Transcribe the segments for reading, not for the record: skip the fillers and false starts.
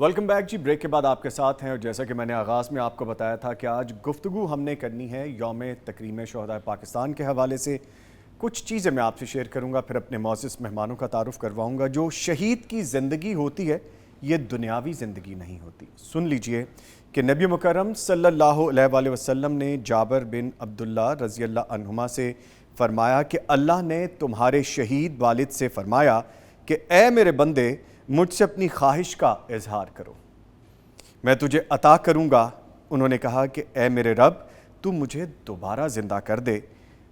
Welcome back جی. Break کے بعد آپ کے ساتھ ہیں اور جیسا کہ میں نے آغاز میں آپ کو بتایا تھا کہ آج گفتگو ہم نے کرنی ہے یوم تکریم شہداء پاکستان کے حوالے سے. کچھ چیزیں میں آپ سے شیئر کروں گا، پھر اپنے معزز مہمانوں کا تعارف کرواؤں گا. جو شہید کی زندگی ہوتی ہے یہ دنیاوی زندگی نہیں ہوتی. سن لیجئے کہ نبی مکرم صلی اللہ علیہ وآلہ وسلم نے جابر بن عبداللہ رضی اللہ عنہما سے فرمایا کہ اللہ نے تمہارے شہید والد سے فرمایا کہ اے میرے بندے مجھ سے اپنی خواہش کا اظہار کرو، میں تجھے عطا کروں گا. انہوں نے کہا کہ اے میرے رب تو مجھے دوبارہ زندہ کر دے،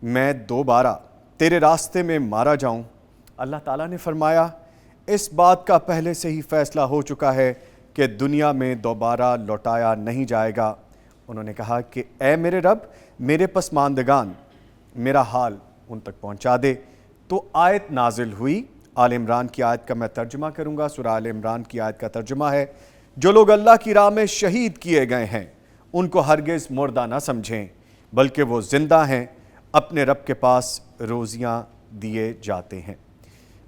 میں دوبارہ تیرے راستے میں مارا جاؤں. اللہ تعالیٰ نے فرمایا اس بات کا پہلے سے ہی فیصلہ ہو چکا ہے کہ دنیا میں دوبارہ لوٹایا نہیں جائے گا. انہوں نے کہا کہ اے میرے رب میرے پسماندگان میرا حال ان تک پہنچا دے. تو آیت نازل ہوئی. آل عمران کی آیت کا میں ترجمہ کروں گا. سورہ آل عمران کی آیت کا ترجمہ ہے، جو لوگ اللہ کی راہ میں شہید کیے گئے ہیں ان کو ہرگز مردہ نہ سمجھیں، بلکہ وہ زندہ ہیں، اپنے رب کے پاس روزیاں دیے جاتے ہیں.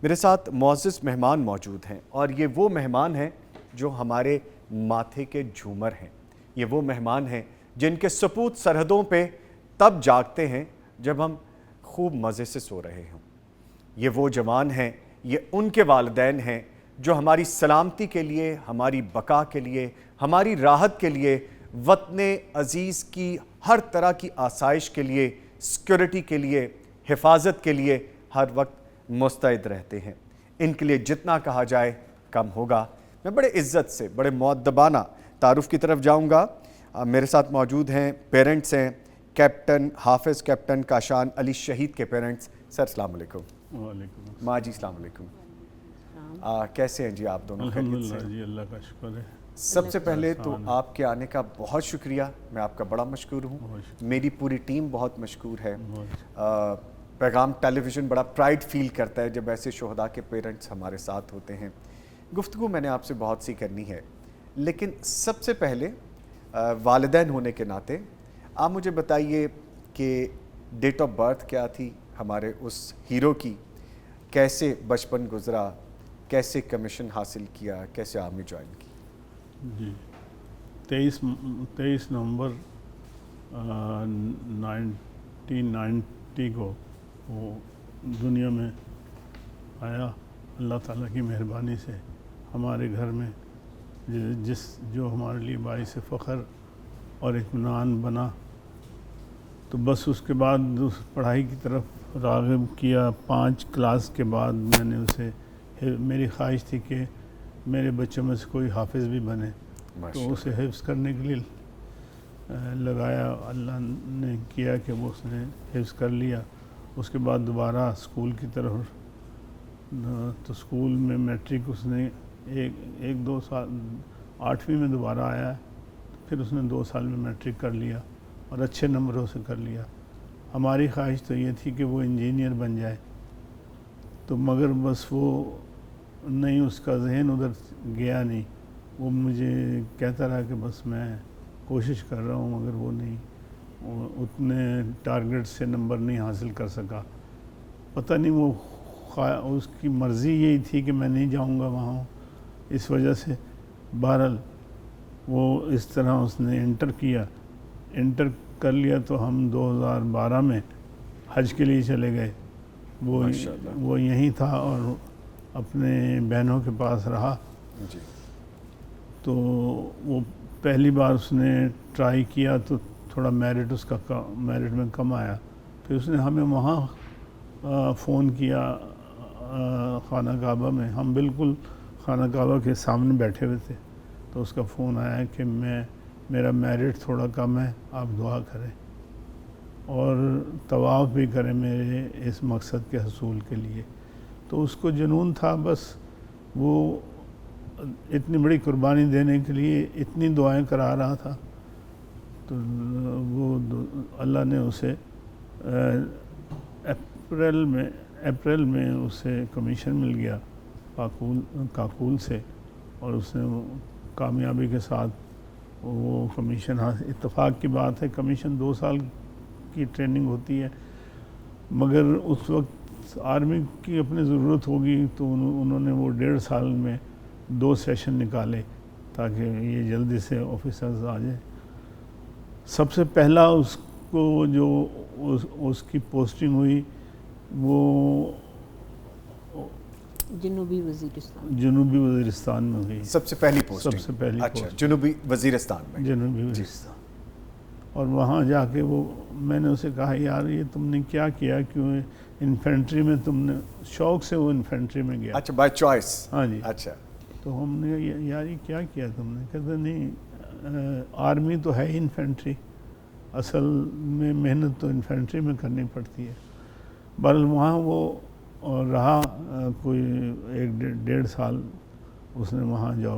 میرے ساتھ معزز مہمان موجود ہیں اور یہ وہ مہمان ہیں جو ہمارے ماتھے کے جھومر ہیں. یہ وہ مہمان ہیں جن کے سپوت سرحدوں پہ تب جاگتے ہیں جب ہم خوب مزے سے سو رہے ہوں. یہ وہ جوان ہیں، یہ ان کے والدین ہیں جو ہماری سلامتی کے لیے، ہماری بقا کے لیے، ہماری راحت کے لیے، وطن عزیز کی ہر طرح کی آسائش کے لیے، سیکورٹی کے لیے، حفاظت کے لیے ہر وقت مستعد رہتے ہیں. ان کے لیے جتنا کہا جائے کم ہوگا. میں بڑے عزت سے، بڑے مؤدبانہ تعارف کی طرف جاؤں گا. میرے ساتھ موجود ہیں، پیرنٹس ہیں، کیپٹن حافظ کیپٹن کاشان علی شہید کے پیرنٹس. سر السلام علیکم. وعلیکم السلام. ماں جی السلام علیکم. کیسے ہیں جی آپ دونوں؟ الحمدللہ جی، اللہ کا شکر ہے. سب سے پہلے تو آپ کے آنے کا بہت شکریہ، میں آپ کا بڑا مشکور ہوں. میری پوری ٹیم بہت مشکور ہے. پیغام ٹیلی ویژن بڑا پرائیڈ فیل کرتا ہے جب ایسے شہداء کے پیرنٹس ہمارے ساتھ ہوتے ہیں. گفتگو میں نے آپ سے بہت سی کرنی ہے، لیکن سب سے پہلے والدین ہونے کے ناطے آپ مجھے بتائیے کہ ڈیٹ آف برتھ کیا تھی ہمارے اس ہیرو کی، کیسے بچپن گزرا، کیسے کمیشن حاصل کیا، کیسے آرمی جوائن کی؟ جی 23 نومبر 1990 کو وہ دنیا میں آیا. اللہ تعالیٰ کی مہربانی سے ہمارے گھر میں جو ہمارے لیے باعث فخر اور اطمینان بنا. تو بس اس کے بعد پڑھائی کی طرف راغب کیا. 5 کلاس کے بعد میں نے اسے، میری خواہش تھی کہ میرے بچوں میں سے کوئی حافظ بھی بنے، تو اسے حفظ کرنے کے لیے لگایا. اللہ نے کیا کہ وہ اس نے حفظ کر لیا. اس کے بعد دوبارہ اسکول کی طرف، تو اسکول میں میٹرک اس نے 1-2 سال، 8ویں میں دوبارہ آیا، پھر اس نے 2 سال میں میٹرک کر لیا اور اچھے نمبروں سے کر لیا. ہماری خواہش تو یہ تھی کہ وہ انجینئر بن جائے، تو مگر بس وہ نہیں، اس کا ذہن ادھر گیا نہیں. وہ مجھے کہتا رہا کہ بس میں کوشش کر رہا ہوں، مگر وہ نہیں، اتنے ٹارگٹ سے نمبر نہیں حاصل کر سکا. پتہ نہیں وہ اس کی مرضی یہی تھی کہ میں نہیں جاؤں گا وہاں، اس وجہ سے بہرحال وہ اس طرح اس نے انٹر کر لیا. تو ہم 2012 میں حج کے لیے چلے گئے. وہ یہیں تھا اور اپنے بہنوں کے پاس رہا. تو وہ پہلی بار اس نے ٹرائی کیا تو تھوڑا میرٹ میں کم آیا. پھر اس نے ہمیں وہاں فون کیا خانہ کعبہ میں. ہم بالکل خانہ کعبہ کے سامنے بیٹھے ہوئے تھے، تو اس کا فون آیا کہ میرا میرٹ تھوڑا کم ہے، آپ دعا کریں اور طواف بھی کریں میرے اس مقصد کے حصول کے لیے. تو اس کو جنون تھا، بس وہ اتنی بڑی قربانی دینے کے لیے اتنی دعائیں کرا رہا تھا. تو وہ اللہ نے اسے اپریل میں اسے کمیشن مل گیا کاکول سے، اور اس نے کامیابی کے ساتھ وہ کمیشن اتفاق کی بات ہے، کمیشن 2 سال کی ٹریننگ ہوتی ہے، مگر اس وقت آرمی کی اپنی ضرورت ہوگی تو انہوں نے وہ 1.5 سال میں 2 سیشن نکالے تاکہ یہ جلدی سے آفیسرز آ جائیں. سب سے پہلا اس کو جو اس کی پوسٹنگ ہوئی وہ جنوبی وزیرستان میں ہوئی. سب سے پہلی پوسٹنگ؟ سب سے پہلی اچھا، جنوبی وزیرستان میں. جنوبی وزیرستان. اور وہاں جا کے وہ میں نے اسے کہا یار یہ تم نے کیا کیا، کیوں انفینٹری میں تم نے، شوق سے وہ انفینٹری میں گیا. اچھا، بائی چوائس؟ ہاں جی. اچھا. تو ہم نے یار یہ کیا کیا تم نے؟ کہتے نہیں آرمی تو ہے انفینٹری، اصل میں محنت تو انفینٹری میں کرنی پڑتی ہے. بہرحال وہاں وہ رہا کوئی 1-1.5 سال اس نے وہاں جو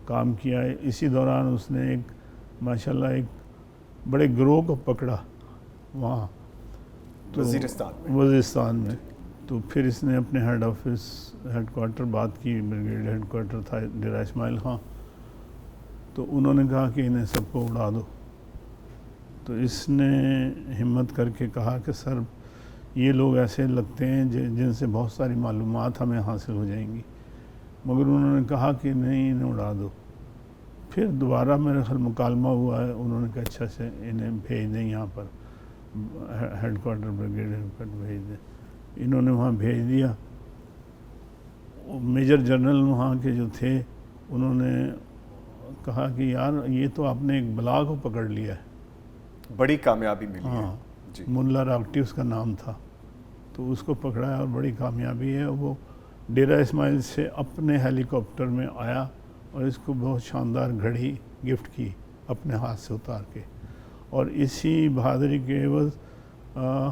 کام کیا. اسی دوران اس نے ایک ماشاءاللہ ایک بڑے گروہ کو پکڑا وہاں وزیرستان میں. تو پھر اس نے اپنے ہیڈ کوارٹر بات کی، بریگیڈ ہیڈ کوارٹر تھا ڈیرہ اسماعیل خان، تو انہوں نے کہا کہ انہیں سب کو اڑا دو. تو اس نے ہمت کر کے کہا کہ سر یہ لوگ ایسے لگتے ہیں جن سے بہت ساری معلومات ہمیں حاصل ہو جائیں گی، مگر انہوں نے کہا کہ نہیں انہیں اڑا دو. پھر دوبارہ میرے خیال مکالمہ ہوا ہے، انہوں نے کہا اچھا سے انہیں بھیج دیں یہاں پر headquarter, brigade headquarter بھیج دیں. انہوں نے وہاں بھیج دیا. میجر جنرل وہاں کے جو تھے انہوں نے کہا کہ یار یہ تو آپ نے ایک بلا کو پکڑ لیا ہے. بڑی کامیابی ملی ہے. ہاں جی. ملا راکٹی اس کا نام تھا. تو اس کو پکڑا ہے اور بڑی کامیابی ہے. وہ ڈیرہ اسماعیل سے اپنے ہیلی کاپٹر میں آیا اور اس کو بہت شاندار گھڑی گفٹ کی اپنے ہاتھ سے اتار کے. اور اسی بہادری کے عوض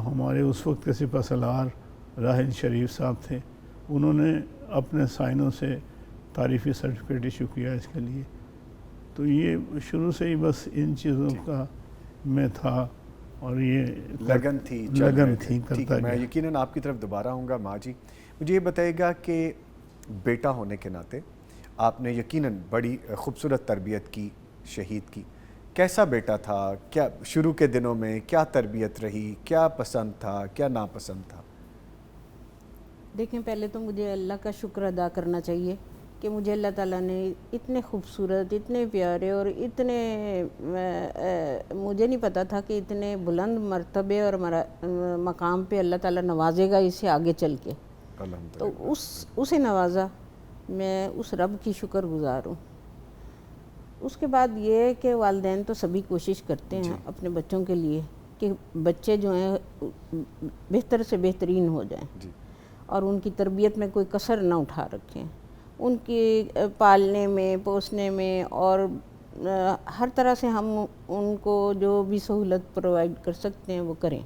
ہمارے اس وقت کے سپہ سالار راحل شریف صاحب تھے، انہوں نے اپنے سائنوں سے تعریفی سرٹیفکیٹ ایشو کیا اس کے لیے. تو یہ شروع سے ہی بس ان چیزوں کا میں تھا اور یہ لگن تھی کرتا میں گیا. یقیناً آپ کی طرف دوبارہ ہوں گا. ماں جی مجھے یہ بتائیے گا کہ بیٹا ہونے کے ناطے آپ نے یقیناً بڑی خوبصورت تربیت کی شہید کی. کیسا بیٹا تھا؟ کیا شروع کے دنوں میں کیا تربیت رہی؟ کیا پسند تھا، کیا ناپسند تھا؟ دیکھیں پہلے تو مجھے اللہ کا شکر ادا کرنا چاہیے کہ مجھے اللہ تعالیٰ نے اتنے خوبصورت، اتنے پیارے اور اتنے مجھے نہیں پتا تھا کہ اتنے بلند مرتبے اور مقام پہ اللہ تعالیٰ نوازے گا اسے آگے چل کے. تو اسے نوازا، میں اس رب کی شکر گزار ہوں. اس کے بعد یہ ہے کہ والدین تو سبھی کوشش کرتے ہیں اپنے بچوں کے لیے کہ بچے جو ہیں بہتر سے بہترین ہو جائیں اور ان کی تربیت میں کوئی کسر نہ اٹھا رکھیں، ان کی پالنے میں، پوسنے میں، اور ہر طرح سے ہم ان کو جو بھی سہولت پرووائڈ کر سکتے ہیں وہ کریں.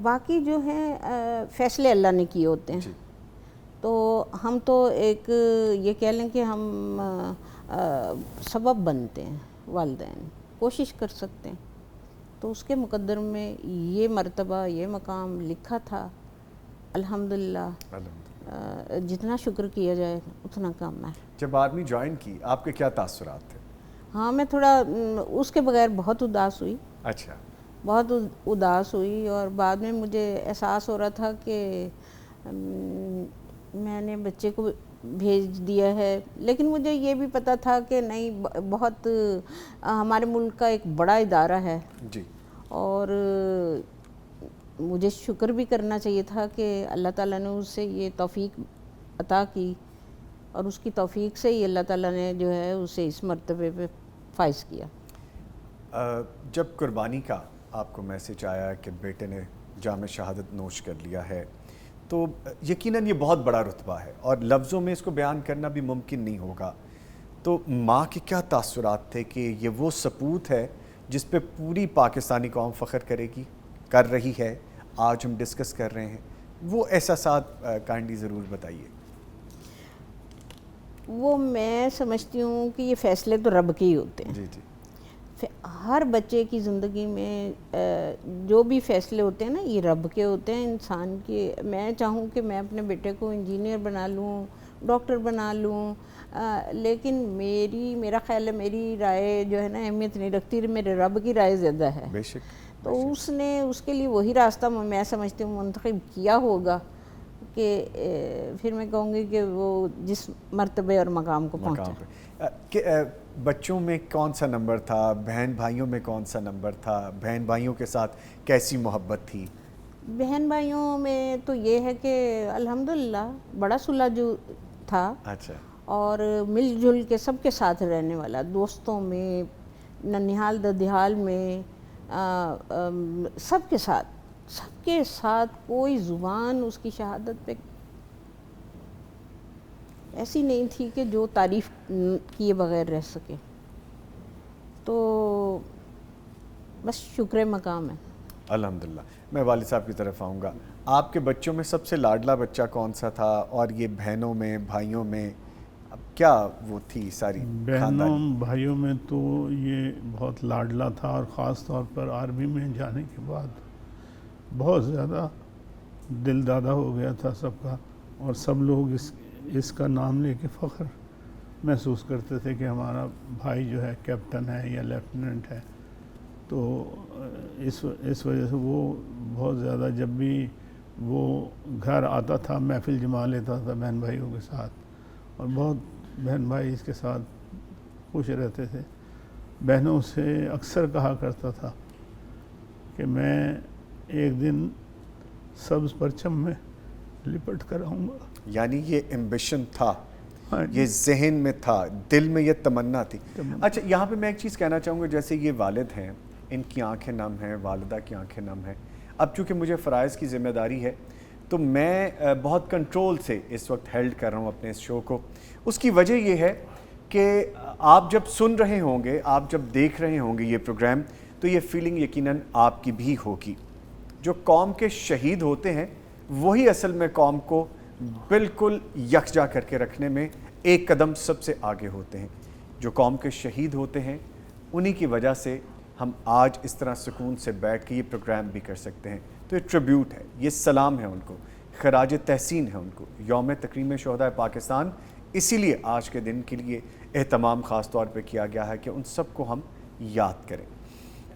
باقی جو ہیں فیصلے اللہ نے کیے ہوتے ہیں. تو ہم تو ایک یہ کہہ لیں کہ ہم سبب بنتے ہیں، والدین کوشش کر سکتے ہیں. تو اس کے مقدر میں یہ مرتبہ، یہ مقام لکھا تھا. الحمدللہ جتنا شکر کیا جائے اتنا کم ہے. جب آرمی جوائن کی آپ کے کیا تاثرات تھے؟ ہاں میں تھوڑا اس کے بغیر بہت اداس ہوئی. اچھا. بہت اداس ہوئی اور بعد میں مجھے احساس ہو رہا تھا کہ میں نے بچے کو بھیج دیا ہے، لیکن مجھے یہ بھی پتہ تھا کہ نہیں، بہت ہمارے ملک کا ایک بڑا ادارہ ہے جی، اور مجھے شکر بھی کرنا چاہیے تھا کہ اللہ تعالیٰ نے اس سے یہ توفیق عطا کی اور اس کی توفیق سے ہی اللہ تعالیٰ نے جو ہے اسے اس مرتبے پہ فائز کیا. جب قربانی کا آپ کو میسج آیا کہ بیٹے نے جام شہادت نوش کر لیا ہے تو یقیناً یہ بہت بڑا رتبہ ہے اور لفظوں میں اس کو بیان کرنا بھی ممکن نہیں ہوگا. تو ماں کے کیا تاثرات تھے کہ یہ وہ سپوت ہے جس پہ پوری پاکستانی قوم فخر کرے گی، کر رہی ہے، آج ہم ڈسکس کر رہے ہیں؟ وہ احساسات کائنڈلی ضرور بتائیے. وہ میں سمجھتی ہوں کہ یہ فیصلے تو رب کے ہی ہوتے ہیں. جی جی. ہر بچے کی زندگی میں جو بھی فیصلے ہوتے ہیں نا یہ رب کے ہوتے ہیں، انسان کے. میں چاہوں کہ میں اپنے بیٹے کو انجینئر بنا لوں، ڈاکٹر بنا لوں، لیکن میرا خیال ہے میری رائے جو ہے نا اہمیت نہیں رکھتی، میرے رب کی رائے زیادہ ہے. بے شک. تو اس نے اس کے لیے وہی راستہ میں سمجھتی ہوں منتخب کیا ہوگا کہ کہ پھر میں کہوں گی کہ وہ جس مرتبے اور مقام کو پہنچا. کہ بچوں میں کون سا نمبر تھا, بہن بھائیوں میں کون سا نمبر تھا, بہن بھائیوں کے ساتھ کیسی محبت تھی؟ بہن بھائیوں میں تو یہ ہے کہ الحمدللہ بڑا صلح جو تھا, اچھا, اور مل جل کے سب کے ساتھ رہنے والا, دوستوں میں, ننیہال ددیال میں, سب کے ساتھ کوئی زبان اس کی شہادت پہ ایسی نہیں تھی کہ جو تعریف کیے بغیر رہ سکے. تو بس شکر مقام ہے. الحمدللہ. میں والد صاحب کی طرف آؤں گا. آپ کے بچوں میں سب سے لاڈلا بچہ کون سا تھا, اور یہ بہنوں میں بھائیوں میں اب کیا وہ تھی ساری بہنوں بھائیوں میں تو یہ بہت لاڈلا تھا, اور خاص طور پر آرمی میں جانے کے بعد بہت زیادہ دل دادا ہو گیا تھا سب کا, اور سب لوگ اس کا نام لے کے فخر محسوس کرتے تھے کہ ہمارا بھائی جو ہے کیپٹن ہے یا لیفٹیننٹ ہے. تو اس وجہ سے وہ بہت زیادہ, جب بھی وہ گھر آتا تھا محفل جما لیتا تھا بہن بھائیوں کے ساتھ, اور بہت بہن بھائی اس کے ساتھ خوش رہتے تھے. بہنوں سے اکثر کہا کرتا تھا کہ میں ایک دن سبز پرچم میں لپٹ کر آؤں گا. یعنی یہ ایمبیشن تھا, یہ ذہن میں تھا, دل میں یہ تمنا تھی. اچھا, یہاں پہ میں ایک چیز کہنا چاہوں گا, جیسے یہ والد ہیں, ان کی آنکھیں نم ہیں, والدہ کی آنکھیں نم ہیں. اب چونکہ مجھے فرائض کی ذمہ داری ہے تو میں بہت کنٹرول سے اس وقت ہیلڈ کر رہا ہوں اپنے اس شو کو. اس کی وجہ یہ ہے کہ آپ جب سن رہے ہوں گے, آپ جب دیکھ رہے ہوں گے یہ پروگرام, تو یہ فیلنگ یقیناً آپ کی بھی ہوگی. جو قوم کے شہید ہوتے ہیں وہی اصل میں قوم کو بالکل یکجا کر کے رکھنے میں ایک قدم سب سے آگے ہوتے ہیں. جو قوم کے شہید ہوتے ہیں انہی کی وجہ سے ہم آج اس طرح سکون سے بیٹھ کے یہ پروگرام بھی کر سکتے ہیں. تو یہ ٹریبیوٹ ہے, یہ سلام ہے ان کو, خراج تحسین ہے ان کو. یوم تکریم شہداء پاکستان اسی لیے آج کے دن کے لیے اہتمام خاص طور پہ کیا گیا ہے کہ ان سب کو ہم یاد کریں.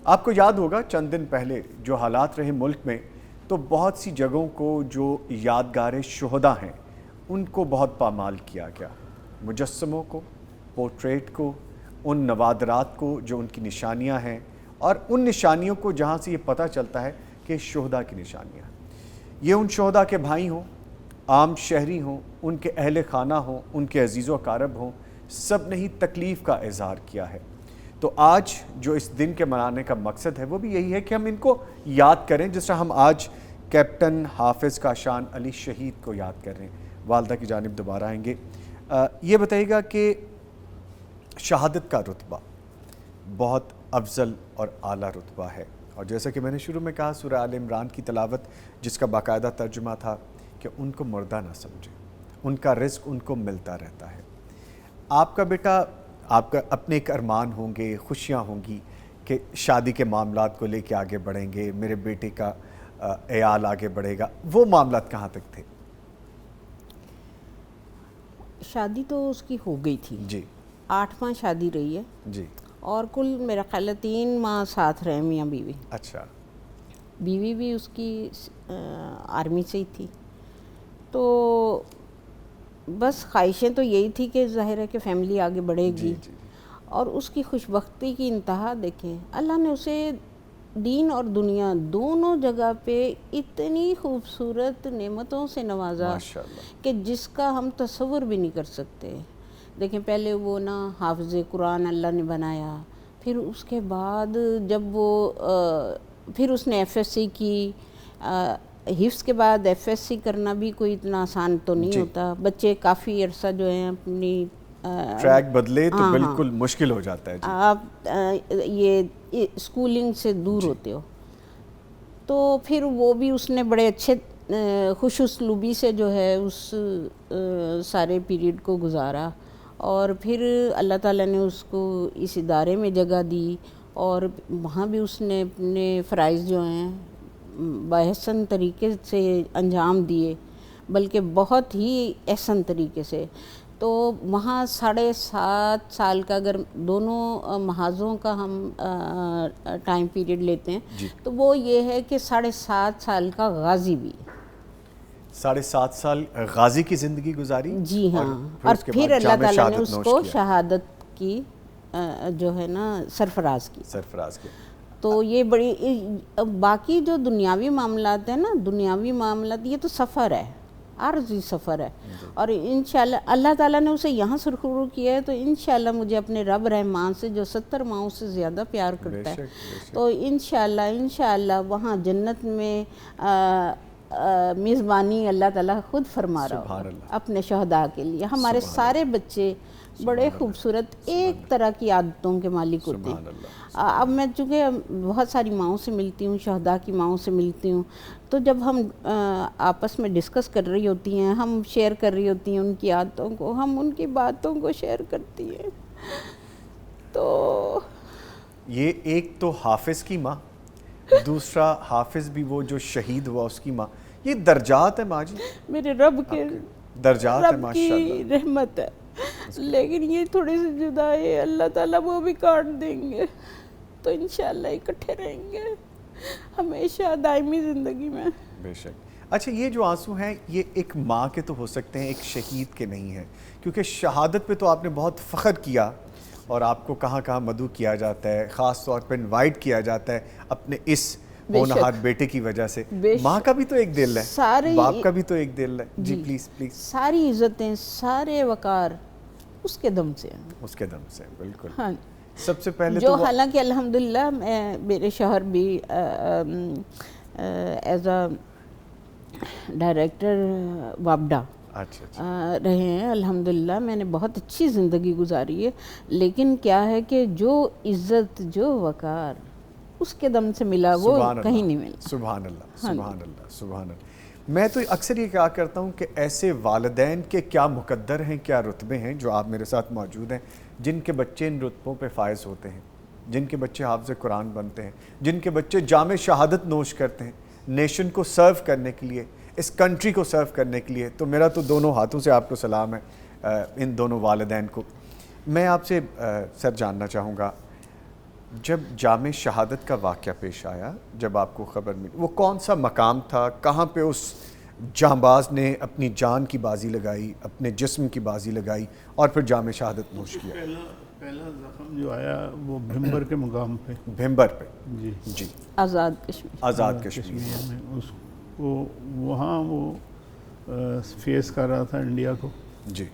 آپ کو یاد ہوگا چند دن پہلے جو حالات رہے ملک میں, تو بہت سی جگہوں کو جو یادگار شہداء ہیں ان کو بہت پامال کیا گیا. مجسموں کو, پورٹریٹ کو, ان نوادرات کو جو ان کی نشانیاں ہیں, اور ان نشانیوں کو جہاں سے یہ پتہ چلتا ہے کہ شہداء کی نشانیاں, یہ ان شہداء کے بھائی ہوں, عام شہری ہوں, ان کے اہل خانہ ہوں, ان کے عزیز و اقارب ہوں, سب نے ہی تکلیف کا اظہار کیا ہے. تو آج جو اس دن کے منانے کا مقصد ہے وہ بھی یہی ہے کہ ہم ان کو یاد کریں, جس طرح ہم آج کیپٹن حافظ کاشان علی شہید کو یاد کر رہے ہیں. والدہ کی جانب دوبارہ آئیں گے. یہ بتائیے گا کہ شہادت کا رتبہ بہت افضل اور اعلیٰ رتبہ ہے, اور جیسا کہ میں نے شروع میں کہا سورہ آل عمران کی تلاوت, جس کا باقاعدہ ترجمہ تھا کہ ان کو مردہ نہ سمجھیں, ان کا رزق ان کو ملتا رہتا ہے. آپ کا بیٹا, آپ کا اپنے ایک ارمان ہوں گے, خوشیاں ہوں گی کہ شادی کے معاملات کو لے کے آگے بڑھیں گے, میرے بیٹے کا عیال آگے بڑھے گا. وہ معاملات کہاں تک تھے؟ شادی تو اس کی ہو گئی تھی جی, 8 ماہ شادی رہی ہے جی, اور کل میرا خیال ہے 3 ماہ ساتھ رہے میاں بیوی. اچھا, بیوی بھی اس کی آرمی سے ہی تھی. تو بس خواہشیں تو یہی تھی کہ ظاہر ہے کہ فیملی آگے بڑھے گی, اور اس کی خوش بختی کی انتہا دیکھیں, اللہ نے اسے دین اور دنیا دونوں جگہ پہ اتنی خوبصورت نعمتوں سے نوازا ماشاءاللہ, کہ جس کا ہم تصور بھی نہیں کر سکتے. دیکھیں پہلے وہ نا حافظ قرآن اللہ نے بنایا, پھر اس کے بعد جب وہ پھر اس نے ایف ایس سی کی, حفظ کے بعد ایف ایس سی کرنا بھی کوئی اتنا آسان تو نہیں ہوتا. بچے کافی عرصہ جو ہیں اپنی ٹریک بدلے تو بالکل مشکل ہو جاتا ہے. آپ یہ اسکولنگ سے دور ہوتے ہو. تو پھر وہ بھی اس نے بڑے اچھے خوش اسلوبی سے جو ہے اس سارے پیریڈ کو گزارا, اور پھر اللہ تعالیٰ نے اس کو اس ادارے میں جگہ دی, اور وہاں بھی اس نے اپنے فرائض جو ہیں باحسن طریقے سے انجام دیے, بلکہ بہت ہی احسن طریقے سے. تو وہاں 7.5 سال کا اگر دونوں محاذوں کا ہم ٹائم پیریڈ لیتے ہیں تو وہ یہ ہے کہ 7.5 سال کا غازی بھی. 7.5 سال غازی کی زندگی گزاری. جی ہاں, اور اس کے پھر بعد اللہ جام تعالیٰ نے شہادت اس نوش کو کیا. شہادت کی جو ہے نا سرفراز کی. سرفراز کے. تو یہ بڑی, باقی جو دنیاوی معاملات ہیں نا, دنیاوی معاملات یہ تو سفر ہے, عارضی سفر ہے, اور انشاءاللہ اللہ تعالیٰ نے اسے یہاں سرخرو کیا ہے, تو انشاءاللہ مجھے اپنے رب رحمان سے جو 70 ماؤں سے زیادہ پیار کرتا ہے, تو انشاءاللہ وہاں جنت میں میزبانی اللہ تعالیٰ خود فرما رہا ہوگا اپنے شہداء کے لیے. ہمارے سارے بچے بڑے خوبصورت ایک طرح کی عادتوں کے مالک ہوتے ہیں. اب میں چونکہ بہت ساری ماؤں سے ملتی ہوں, شہداء کی ماؤں سے ملتی ہوں, تو جب ہم آپس میں ڈسکس کر رہی ہوتی ہیں, ہم شیئر کر رہی ہوتی ہیں ان کی عادتوں کو, ہم ان کی باتوں کو شیئر کرتی ہیں. تو یہ ایک تو حافظ کی ماں, دوسرا حافظ بھی وہ جو شہید ہوا اس کی ماں, یہ درجات ہے ماں جی, میرے رب کے درجات ہیں رب ماشاءاللہ. کی رحمت ہے, لیکن یہ تھوڑی سی جدائی ہے, اللہ تعالیٰ وہ بھی کاٹ دیں گے, تو انشاءاللہ اکٹھے رہیں گے ہمیشہ دائمی زندگی میں. بے شک. اچھا, یہ جو آنسو ہیں یہ ایک ماں کے تو ہو سکتے ہیں, ایک شہید کے نہیں ہیں, کیونکہ شہادت پہ تو آپ نے بہت فخر کیا اور آپ کو کہاں کہاں مدعو کیا جاتا ہے, خاص طور پہ انوائٹ کیا جاتا ہے اپنے اس ہونہار بیٹے کی وجہ سے. ماں کا بھی تو ایک دل ہے, باپ کا بھی تو ایک دل ہے. جی پلیز پلیز. ساری عزتیں, سارے وقار اس کے دم سے ہیں. اس کے دم سے, بالکل. ہاں, سب سے پہلے جو حالانکہ الحمدللہ میرے شوہر بھی ایز اے ڈائریکٹر وابڈا رہے ہیں, الحمدللہ میں نے بہت اچھی زندگی گزاری ہے, لیکن کیا ہے کہ جو عزت, جو وقار اس کے دم سے ملا وہ کہیں نہیں ملا. سبحان اللہ, سبحان اللہ, سبحان اللہ. میں تو اکثر یہ کہا کرتا ہوں کہ ایسے والدین کے کیا مقدر ہیں, کیا رتبے ہیں جو آپ میرے ساتھ موجود ہیں, جن کے بچے ان رتبوں پہ فائز ہوتے ہیں, جن کے بچے حافظ قرآن بنتے ہیں, جن کے بچے جام شہادت نوش کرتے ہیں نیشن کو سرو کرنے کے لیے, اس کنٹری کو سرو کرنے کے لیے. تو میرا تو دونوں ہاتھوں سے آپ کو سلام ہے ان دونوں والدین کو. میں آپ سے سر جاننا چاہوں گا, جب جام شہادت کا واقعہ پیش آیا, جب آپ کو خبر ملی, وہ کون سا مقام تھا, کہاں پہ اس جانباز نے اپنی جان کی بازی لگائی, اپنے جسم کی بازی لگائی اور پھر جام شہادت نوش کیا؟ پہلا زخم جو آیا وہ بھمبر کے مقام پہ, بھمبر پہ. جی جی, آزاد کشمیر, آزاد کشمیر میں. اس کو وہاں وہ فیس کر رہا تھا انڈیا کو. جی,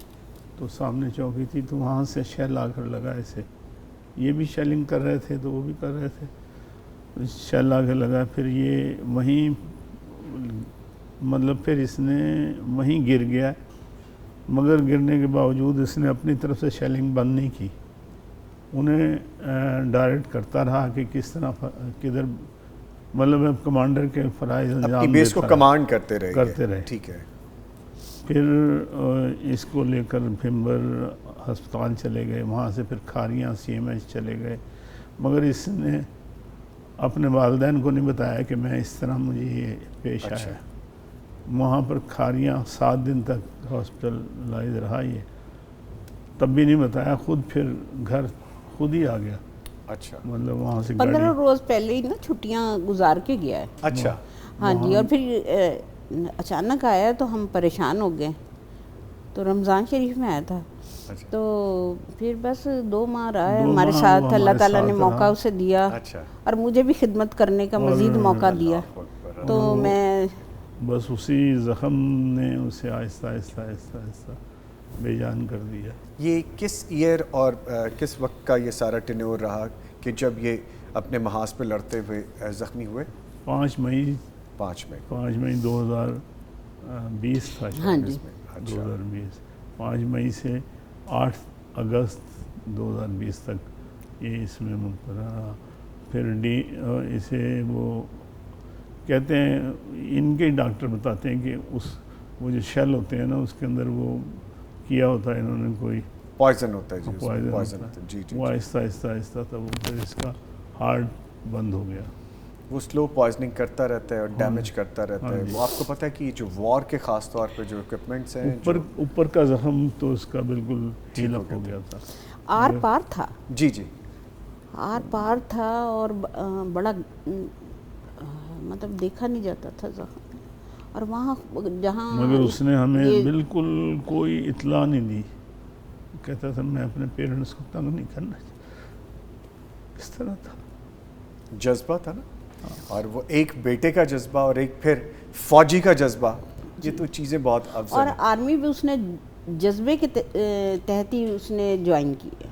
تو سامنے چوکی تھی, تو وہاں سے شیل آ کر لگا اسے. یہ بھی شیلنگ کر رہے تھے تو وہ بھی کر رہے تھے, شیل آ کے لگا. پھر یہ وہیں مطلب پھر اس نے وہیں گر گیا, مگر گرنے کے باوجود اس نے اپنی طرف سے شیلنگ بند نہیں کی. انہیں ڈائریکٹ کرتا رہا کہ کس طرح کدھر, مطلب کمانڈر کے فرائض اپنی بیس کو کمانڈ کرتے رہے. ٹھیک ہے. پھر اس کو لے کر بھمبر ہسپتال چلے گئے, وہاں سے پھر کھاریاں CMH چلے گئے, مگر اس نے اپنے والدین کو نہیں بتایا کہ میں اس طرح مجھے یہ پیش آیا. وہاں پر کھاریاں 7 دن تک ہاسپٹلائز رہا, یہ تب بھی نہیں بتایا. خود پھر گھر خود ہی آ گیا. اچھا, مطلب وہاں سے 15 روز پہلے ہی نا چھٹیاں گزار کے گیا ہے. اچھا, ہاں جی. اور پھر اچانک آیا تو ہم پریشان ہو گئے, تو رمضان شریف میں آیا تھا. تو پھر بس 2 ماہ رہا ہے ہمارے ساتھ, اللہ تعالیٰ نے موقع اسے دیا, اور مجھے بھی خدمت کرنے کا مزید موقع دیا. تو میں بس اسی زخم نے اسے آہستہ آہستہ آہستہ آہستہ بے جان کر دیا. یہ کس ایئر اور کس وقت کا یہ سارا ٹینیور رہا کہ جب یہ اپنے محاذ پہ لڑتے ہوئے زخمی ہوئے؟ 5 مئی 2020 تھا. ہاں جی, 2020 5 مئی سے 8 اگست 2020 تک یہ اس میں مبتلا رہا. پھر اسے وہ کہتے ہیں, ان کے ڈاکٹر بتاتے ہیں کہ وہ جو شیل ہوتے ہیں نا, اس کے اندر وہ کیا ہوتا ہے انہوں نے, کوئی پوائزن ہوتا ہے. پوائزن ہوتا ہے. وہ آہستہ آہستہ آہستہ تھا, وہ پھر اس کا ہارٹ بند ہو گیا. وہ سلو پوائزننگ کرتا رہتا ہے اور ڈیمیج کرتا رہتا ہے. وہ آپ کو پتہ ہے کہ جو وار کے خاص طور پہ جو اکوپمنٹس ہیں, اوپر کا زخم تو اس کا بالکل ہیل اپ ہو گیا تھا. آر پار تھا. جی جی, آر پار تھا, اور بڑا مطلب دیکھا نہیں جاتا تھا زخم, اور وہاں جہاں مگر اس نے ہمیں بالکل کوئی اطلاع نہیں دی. کہتا تھا میں اپنے پیرنٹس کو تنگ نہیں کرنا چاہتا. اس طرح تھا. جذبہ تھا نا, اور وہ ایک بیٹے کا جذبہ اور ایک پھر فوجی کا جذبہ, یہ تو چیزیں بہت افضل اور ہیں. آرمی بھی اس نے جذبے کے تحت ہی اس نے جوائن کی ہے,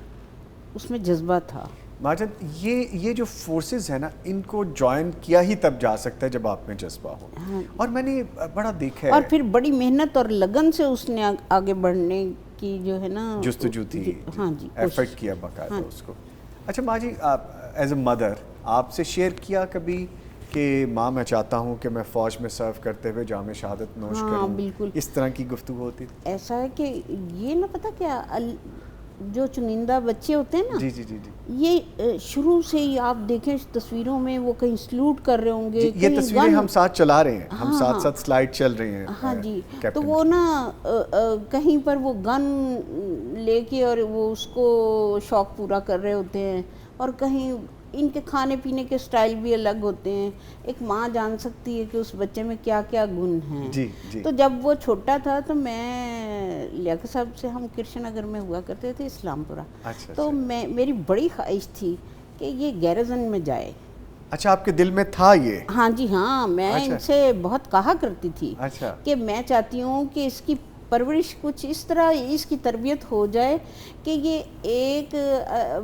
اس میں جذبہ تھا. ماجد یہ جو فورسز ہیں نا, ان کو جوائن کیا ہی تب جا سکتا ہے جب آپ میں جذبہ ہو. اور میں نے بڑا دیکھا ہے, اور پھر بڑی محنت اور لگن سے اس نے آگے بڑھنے کی جو ہے نا جستجو تھی, ہاں جی, ایفرٹ کیا باقاعدہ اس کو. اچھا ماں جی, آپ ایز اے مدر آپ سے شیئر کیا کبھی کہ ماں میں چاہتا ہوں کہ میں فوج میں سرو کرتے ہوئے جام شہادت نوش کروں؟ ہاں بالکل اس طرح کی گفتگو ہوتی تھی. ایسا ہے کہ یہ نہ پتہ کیا, جو چنندہ بچے ہوتے ہیں نا, جی جی جی جی, یہ شروع سے ہی آپ دیکھیں تصویروں میں وہ کہیں سلوٹ کر رہے ہوں گے, یہ تصویریں ہم ساتھ چلا رہے ہیں, ہم ساتھ ساتھ سلائیڈ چل رہے ہیں. ہاں جی, تو وہ نا کہیں پر وہ گن لے کے اور وہ اس کو شوق پورا کر رہے ہوتے ہیں, اور کہیں ان کے کھانے پینے کے سٹائل بھی الگ ہوتے ہیں. ایک ماں جان سکتی ہے کہ اس بچے میں کیا کیا گن ہیں. جی جی. تو جب وہ چھوٹا تھا تو میں لیاقت صاحب سے, ہم کرشن نگر میں ہوا کرتے تھے اسلام پورہ, تو میری بڑی خواہش تھی کہ یہ گیرزن میں جائے. اچھا, آپ کے دل میں تھا یہ؟ ہاں جی ہاں, میں ان سے بہت کہا کرتی تھی کہ میں چاہتی ہوں کہ اس کی پرورش کچھ اس طرح, اس کی تربیت ہو جائے کہ یہ ایک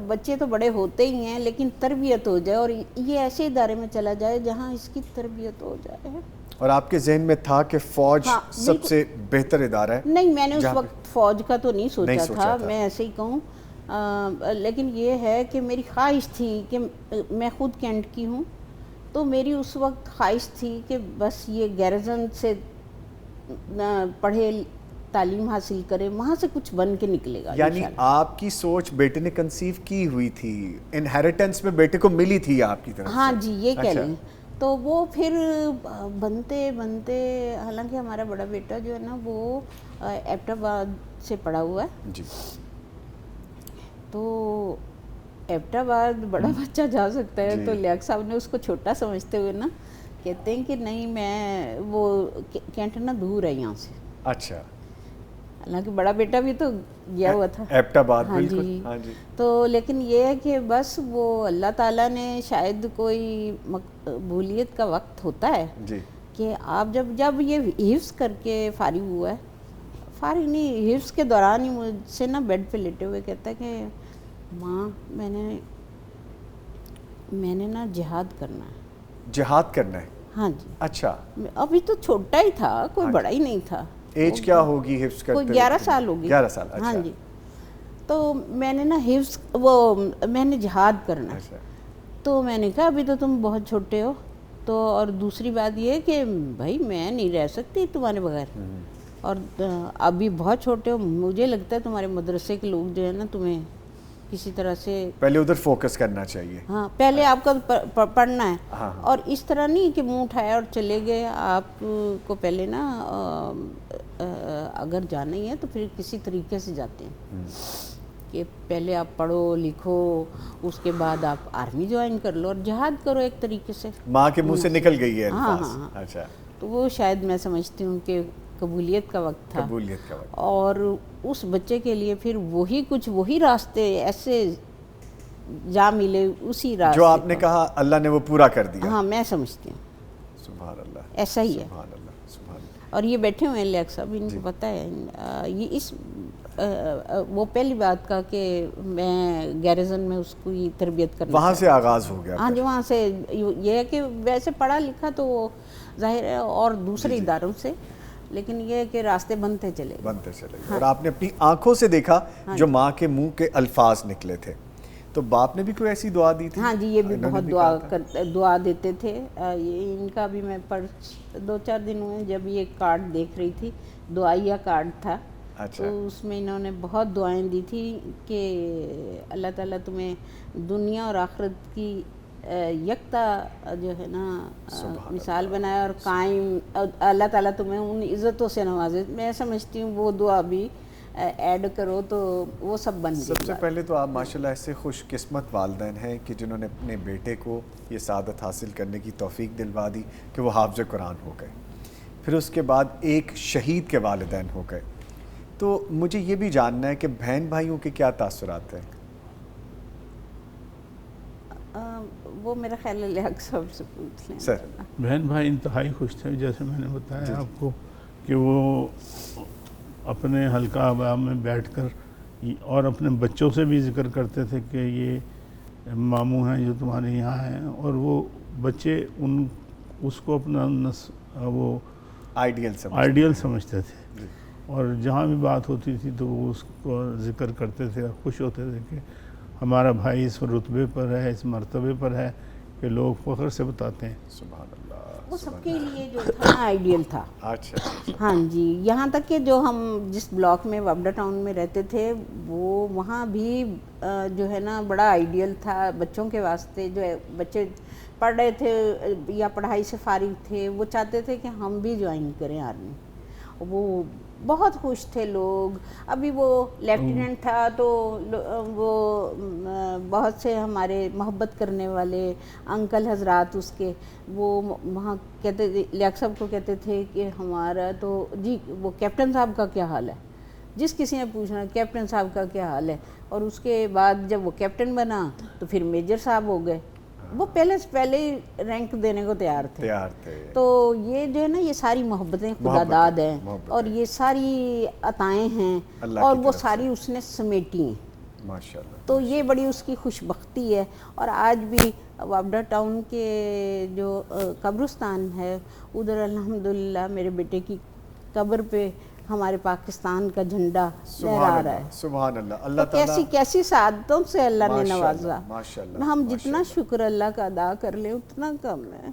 بچے تو بڑے ہوتے ہی ہیں لیکن تربیت ہو جائے, اور یہ ایسے ادارے میں چلا جائے جہاں اس کی تربیت ہو جائے. اور آپ کے ذہن میں تھا کہ فوج سب سے بہتر ادارہ ہے؟ نہیں, میں نے اس وقت فوج کا تو نہیں سوچا تھا, میں ایسے ہی کہوں, لیکن یہ ہے کہ میری خواہش تھی کہ میں خود کینٹ کی ہوں, تو میری اس وقت خواہش تھی کہ بس یہ گیرزن سے پڑھے, تعلیم حاصل کرے, وہاں سے کچھ بن کے نکلے گا. یعنی آپ کی سوچ بیٹے نے کنسیو کی ہوئی تھی, انہیریٹنس میں بیٹے کو ملی تھی آپ کی طرف سے؟ ہاں جی, یہ کہہ لیں. تو وہ پھر بنتے بنتے, حالانکہ ہمارا بڑا بیٹا جو ہے نا وہ ایبٹ آباد سے پڑھا ہوا ہے جی, تو ایبٹ آباد بڑا بچہ جا سکتا ہے, تو لیاقت صاحب نے اس کو چھوٹا سمجھتے ہوئے نا کہتے ہیں کہ نہیں, میں وہ کینٹ نا دور ہے یہاں سے. اچھا, حالانکہ بڑا بیٹا بھی تو گیا ہوا تھا ایبٹ آباد. ہاں جی, ہاں جی. تو لیکن یہ ہے کہ بس وہ اللہ تعالیٰ نے شاید کوئی مقبولیت کا وقت ہوتا ہے جی, کہ آپ جب یہ حفظ کر کے فارغ ہوا ہے, فارغ نہیں, حفظ کے دوران ہی مجھ سے نا بیڈ پہ لیٹے ہوئے کہتا ہے کہ ماں میں نے نا جہاد کرنا ہے. جہاد کرنا ہے؟ ہاں جی. اچھا, ابھی تو چھوٹا ہی تھا, کوئی بڑا ہی نہیں تھا. ایج کیا ہوگی حفظ کرتے ہوئے؟ کوئی 11 سال ہوگی. 11 سال. ہاں جی. تو میں نے نا حفظ, میں نے جہاد کرنا ہے. تو میں نے کہا ابھی تو تم بہت چھوٹے ہو, تو اور دوسری بات یہ کہ بھائی میں نہیں رہ سکتی تمہارے بغیر, اور ابھی بہت چھوٹے ہو, مجھے لگتا ہے تمہارے مدرسے کے لوگ جو ہے نا تمہیں کسی طرح سے پہلے ادھر فوکس کرنا چاہیے. ہاں, پہلے آپ کا پڑھنا ہے, اور اس طرح نہیں کہ منہ اٹھایا اور چلے گئے. آپ کو پہلے نا اگر جانا ہی ہے تو پھر کسی طریقے سے جاتے ہیں کہ پہلے آپ پڑھو لکھو, اس کے بعد آپ آرمی جوائن کر لو اور جہاد کرو ایک طریقے سے. ماں کے منہ سے نکل گئی ہے ہاں الفاظ. ہاں. اچھا, تو وہ شاید میں سمجھتی ہوں کہ قبولیت کا وقت تھا, قبولیت کا وقت. اور اس بچے کے لیے پھر وہی راستے ایسے جا ملے, اسی راستے جو آپ نے کہا اللہ نے وہ پورا کر دیا. ہاں, میں سمجھتی ہوں سبحان اللہ, ایسا ہی ہے. سبحان اللہ, سبحان اللہ. اور یہ بیٹھے ہوئے ہیں لیاقت صاحب, ان کو پتہ ہے یہ اس وہ پہلی بات کا کہ میں گیرزن میں اس کو یہ تربیت کرنا, وہاں سے آغاز ہو گیا. ہاں جی, وہاں سے یہ ہے کہ ویسے پڑھا لکھا تو وہ ظاہر ہے, اور دوسرے اداروں سے, لیکن یہ ہے کہ راستے بنتے چلے گئے. اور آپ نے اپنی آنکھوں سے دیکھا جو ماں کے منہ کے الفاظ نکلے تھے, تو باپ نے بھی کوئی ایسی دعا دی تھی؟ ہاں جی, یہ بھی بہت دعا دیتے تھے. ان کا بھی میں 2-4 دن ہوئے جب یہ کارڈ دیکھ رہی تھی, دعائیہ کارڈ تھا. تو اس میں انہوں نے بہت دعائیں دی تھی کہ اللہ تعالیٰ تمہیں دنیا اور آخرت کی یکتا جو ہے نا مثال بنائے اور قائم, اللہ تعالیٰ تمہیں ان عزتوں سے نوازے. میں سمجھتی ہوں وہ دعا بھی ایڈ کرو تو وہ سب بن جائے. سب سے پہلے تو آپ ماشاءاللہ ایسے خوش قسمت والدین ہیں کہ جنہوں نے اپنے بیٹے کو یہ سعادت حاصل کرنے کی توفیق دلوا دی کہ وہ حافظ قرآن ہو گئے. پھر اس کے بعد ایک شہید کے والدین ہو گئے. تو مجھے یہ بھی جاننا ہے کہ بہن بھائیوں کے کیا تاثرات ہیں؟ وہ میرا خیال ہے لیاقت صاحب سے پوچھ لیں. سر. بہن بھائی انتہائی خوش تھے، جیسے میں نے بتایا آپ کو کہ وہ اپنے حلقہ آبا میں بیٹھ کر اور اپنے بچوں سے بھی ذکر کرتے تھے کہ یہ ماموں ہیں جو تمہارے یہاں ہیں، اور وہ بچے اس کو اپنا وہ آئیڈیل سمجھتے تھے، اور جہاں بھی بات ہوتی تھی تو وہ اس کو ذکر کرتے تھے اور خوش ہوتے تھے کہ ہمارا بھائی اس رتبے پر ہے، اس مرتبے پر ہے کہ لوگ فخر سے بتاتے ہیں. سبحان اللہ. وہ سب کے لیے جو تھا آئیڈیل تھا. اچھا. ہاں جی، یہاں تک کہ جو ہم جس بلاک میں وابڈا ٹاؤن میں رہتے تھے وہ وہاں بھی جو ہے نا بڑا آئیڈیل تھا بچوں کے واسطے. جو بچے پڑھ رہے تھے یا پڑھائی سے فارغ تھے وہ چاہتے تھے کہ ہم بھی جوائن کریں آرمی. وہ بہت خوش تھے لوگ. ابھی وہ لیفٹیننٹ تھا تو وہ بہت سے ہمارے محبت کرنے والے انکل حضرات اس کے وہ وہاں کہتے تھے، لیاقت صاحب کو کہتے تھے کہ ہمارا تو جی وہ کیپٹن صاحب کا کیا حال ہے. جس کسی نے پوچھنا کیپٹن صاحب کا کیا حال ہے. اور اس کے بعد جب وہ کیپٹن بنا تو پھر میجر صاحب ہو گئے. وہ پہلے ہی رینک دینے کو تیار تھے. تو یہ جو ہے نا یہ ساری محبتیں خدا داد ہیں اور یہ ساری عطائیں ہیں اور وہ ساری اس نے سمیٹی ہیں ماشاءاللہ. تو یہ بڑی اس کی خوش بختی ہے. اور آج بھی وابڈا ٹاؤن کے جو قبرستان ہے ادھر الحمدللہ میرے بیٹے کی قبر پہ ہمارے پاکستان کا جھنڈا لہرا رہا ہے. سبحان اللہ. اللہ تعالیٰ کیسی سعادتوں سے اللہ نے نوازا. ماشاءاللہ. ہم جتنا شکر اللہ کا ادا کر لیں اتنا کم ہے.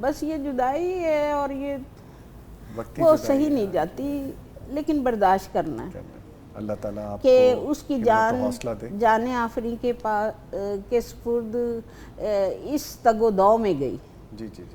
بس یہ جدائی ہے اور یہ وہ صحیح نہیں جاتی لیکن برداشت کرنا ہے. اللہ تعالیٰ آپ کہ کو اس کی جان آفریں کے سپرد اس تگ و دو میں گئی،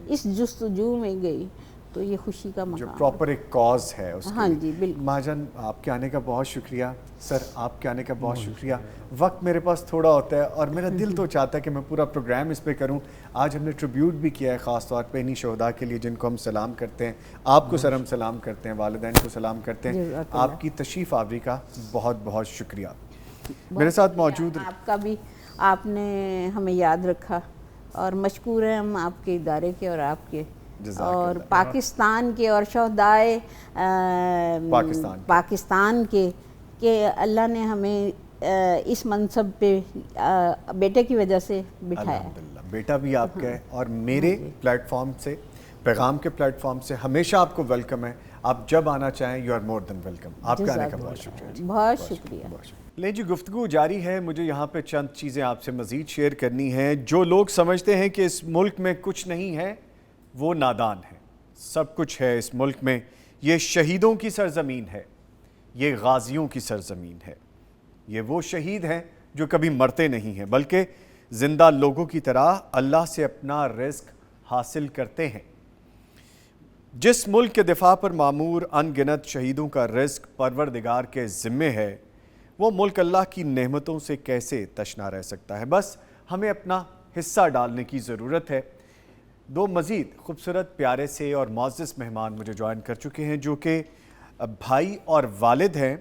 اس جستجو میں گئی. تو یہ خوشی کا مقام جو پراپر ایک کاز ہے اس ہاں جی بالکل. ماں جان آپ کے آنے کا بہت شکریہ. سر آپ کے آنے کا بہت شکریہ. وقت میرے پاس تھوڑا ہوتا ہے اور میرا دل تو چاہتا ہے کہ میں پورا پروگرام اس پہ کروں. آج ہم نے ٹریبیوٹ بھی کیا ہے خاص طور پہ انہی شہداء کے لیے جن کو ہم سلام کرتے ہیں. آپ کو سر ہم سلام کرتے ہیں، والدین کو سلام کرتے ہیں. آپ کی تشریف آوری کا بہت بہت شکریہ. میرے ساتھ موجود آپ کا بھی آپ نے ہمیں یاد رکھا اور مشکور ہیں ہم آپ کے ادارے کے اور آپ کے اور پاکستان کے اور شہدائے پاکستان کے کہ اللہ نے ہمیں اس منصب پہ بیٹے کی وجہ سے بٹھایا. الحمدللہ. بیٹا بھی آپ کا ہے اور میرے پلیٹ فارم سے، پیغام کے پلیٹ فارم سے ہمیشہ آپ کو ویلکم ہے. آپ جب آنا چاہیں you are more than welcome. آپ کا آنے کا بہت شکریہ. بہت شکریہ. لیں جی گفتگو جاری ہے. مجھے یہاں پہ چند چیزیں آپ سے مزید شیئر کرنی ہیں. جو لوگ سمجھتے ہیں کہ اس ملک میں کچھ نہیں ہے وہ نادان ہیں. سب کچھ ہے اس ملک میں. یہ شہیدوں کی سرزمین ہے، یہ غازیوں کی سرزمین ہے. یہ وہ شہید ہیں جو کبھی مرتے نہیں ہیں بلکہ زندہ لوگوں کی طرح اللہ سے اپنا رزق حاصل کرتے ہیں. جس ملک کے دفاع پر معمور ان گنت شہیدوں کا رزق پروردگار کے ذمے ہے وہ ملک اللہ کی نعمتوں سے کیسے تشنا رہ سکتا ہے. بس ہمیں اپنا حصہ ڈالنے کی ضرورت ہے. دو مزید خوبصورت پیارے سے اور معزز مہمان مجھے جوائن کر چکے ہیں جو کہ بھائی اور والد ہیں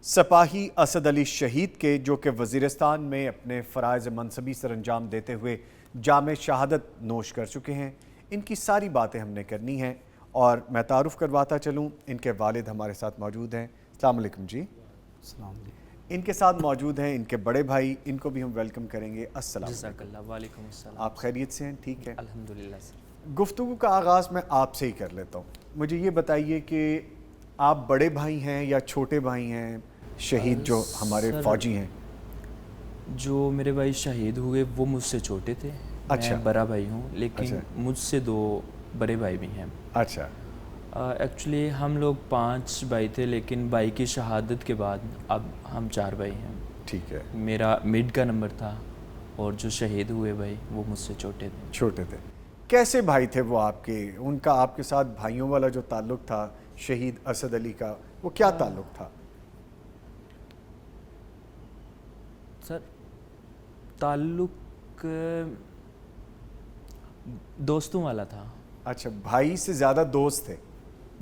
سپاہی اسد علی شہید کے، جو کہ وزیرستان میں اپنے فرائض منصبی سر انجام دیتے ہوئے جام شہادت نوش کر چکے ہیں. ان کی ساری باتیں ہم نے کرنی ہیں اور میں تعارف کرواتا چلوں. ان کے والد ہمارے ساتھ موجود ہیں. السلام علیکم جی. السلام علیکم. ان کے ساتھ موجود ہیں ان کے بڑے بھائی، ان کو بھی ہم ویلکم کریں گے. السلام جزاک اللہ. وعلیکم السلام. آپ خیریت سے ہیں؟ ٹھیک ہے الحمدللہ سر. گفتگو کا آغاز میں آپ سے ہی کر لیتا ہوں. مجھے یہ بتائیے کہ آپ بڑے بھائی ہیں یا چھوٹے بھائی ہیں شہید جو ہمارے فوجی ہیں؟ جو میرے بھائی شہید ہوئے وہ مجھ سے چھوٹے تھے. میں بڑا بھائی ہوں لیکن مجھ سے 2 بڑے بھائی بھی ہیں. اچھا. ایکچولی ہم لوگ 5 بھائی تھے لیکن بھائی کی شہادت کے بعد اب ہم 4 بھائی ہیں. ٹھیک ہے. میرا مڈ کا نمبر تھا اور جو شہید ہوئے بھائی وہ مجھ سے چھوٹے تھے. کیسے بھائی تھے وہ آپ کے؟ ان کا آپ کے ساتھ بھائیوں والا جو تعلق تھا شہید اسد علی کا وہ کیا تعلق تھا؟ سر تعلق دوستوں والا تھا. اچھا، بھائی سے زیادہ دوست تھے.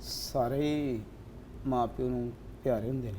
ਸਾਰੇ ਹੀ ਮਾਂ ਪਿਓ ਨੂੰ ਪਿਆਰੇ ਹੁੰਦੇ ਨੇ।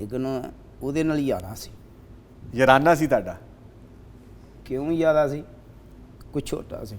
ਲੇਕਿਨ ਉਹਦੇ ਨਾਲ ਯਾਰਾ ਸੀ। ਯਾਰਾਨਾ ਸੀ ਤੁਹਾਡਾ? ਕਿਉਂ ਯਾਰਾ ਸੀ? ਕੁਛ ਛੋਟਾ ਸੀ।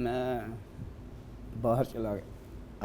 ਮੈਂ ਬਾਹਰ ਚਲਾ ਗਿਆ।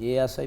ASI